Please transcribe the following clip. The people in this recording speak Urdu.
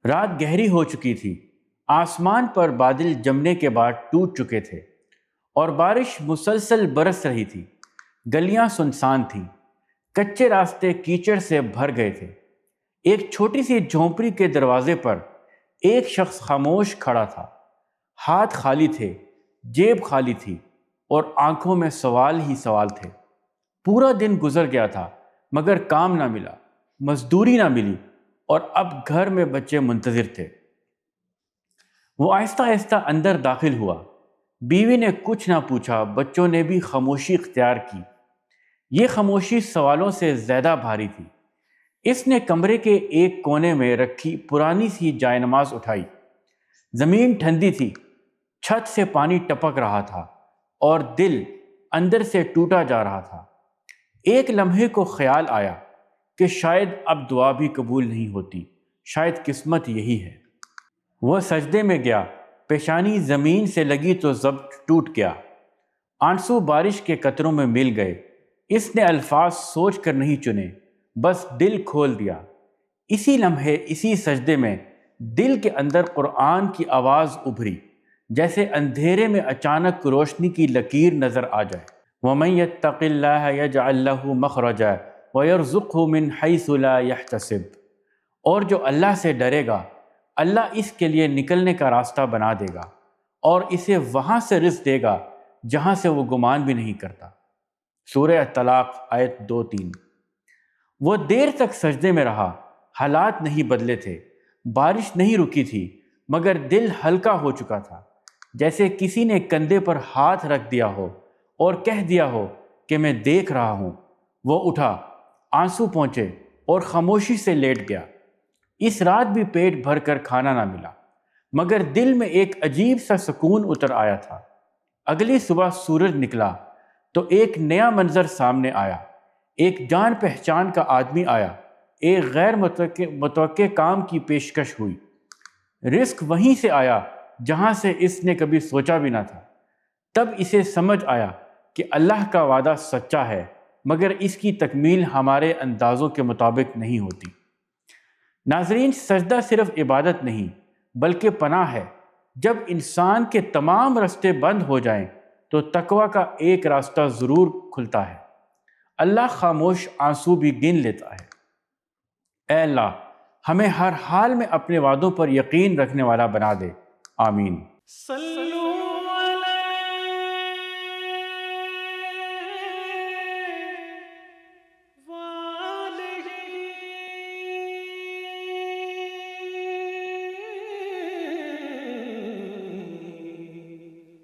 رات گہری ہو چکی تھی، آسمان پر بادل جمنے کے بعد ٹوٹ چکے تھے اور بارش مسلسل برس رہی تھی۔ گلیاں سنسان تھیں، کچے راستے کیچڑ سے بھر گئے تھے۔ ایک چھوٹی سی جھونپڑی کے دروازے پر ایک شخص خاموش کھڑا تھا۔ ہاتھ خالی تھے، جیب خالی تھی اور آنکھوں میں سوال ہی سوال تھے۔ پورا دن گزر گیا تھا مگر کام نہ ملا، مزدوری نہ ملی اور اب گھر میں بچے منتظر تھے۔ وہ آہستہ آہستہ اندر داخل ہوا۔ بیوی نے کچھ نہ پوچھا، بچوں نے بھی خاموشی اختیار کی۔ یہ خاموشی سوالوں سے زیادہ بھاری تھی۔ اس نے کمرے کے ایک کونے میں رکھی پرانی سی جائے نماز اٹھائی۔ زمین ٹھنڈی تھی، چھت سے پانی ٹپک رہا تھا اور دل اندر سے ٹوٹا جا رہا تھا۔ ایک لمحے کو خیال آیا کہ شاید اب دعا بھی قبول نہیں ہوتی، شاید قسمت یہی ہے۔ وہ سجدے میں گیا، پیشانی زمین سے لگی تو ضبط ٹوٹ گیا۔ آنسو بارش کے قطروں میں مل گئے۔ اس نے الفاظ سوچ کر نہیں چنے، بس دل کھول دیا۔ اسی لمحے، اسی سجدے میں دل کے اندر قرآن کی آواز ابھری، جیسے اندھیرے میں اچانک روشنی کی لکیر نظر آ جائے۔ وَمَن يَتَّقِ اللَّهَ يَجْعَل لَّهُ مَخْرَجًا وَيَرْزُقْهُ مِنْ حَيْثُ لَا يَحْتَسِبُ، اور جو اللہ سے ڈرے گا، اللہ اس کے لیے نکلنے کا راستہ بنا دے گا اور اسے وہاں سے رزق دے گا جہاں سے وہ گمان بھی نہیں کرتا۔ سورہ طلاق آیت 2-3۔ وہ دیر تک سجدے میں رہا، حالات نہیں بدلے تھے، بارش نہیں رکی تھی، مگر دل ہلکا ہو چکا تھا، جیسے کسی نے کندھے پر ہاتھ رکھ دیا ہو اور کہہ دیا ہو کہ میں دیکھ رہا ہوں۔ وہ اٹھا، آنسو پہنچے اور خاموشی سے لیٹ گیا۔ اس رات بھی پیٹ بھر کر کھانا نہ ملا، مگر دل میں ایک عجیب سا سکون اتر آیا تھا۔ اگلی صبح سورج نکلا تو ایک نیا منظر سامنے آیا۔ ایک جان پہچان کا آدمی آیا، ایک غیر متوقع کام کی پیشکش ہوئی۔ رزق وہیں سے آیا جہاں سے اس نے کبھی سوچا بھی نہ تھا۔ تب اسے سمجھ آیا کہ اللہ کا وعدہ سچا ہے، مگر اس کی تکمیل ہمارے اندازوں کے مطابق نہیں ہوتی۔ ناظرین، سجدہ صرف عبادت نہیں بلکہ پناہ ہے۔ جب انسان کے تمام راستے بند ہو جائیں تو تقویٰ کا ایک راستہ ضرور کھلتا ہے۔ اللہ خاموش آنسو بھی گن لیتا ہے۔ اے اللہ، ہمیں ہر حال میں اپنے وعدوں پر یقین رکھنے والا بنا دے، آمین۔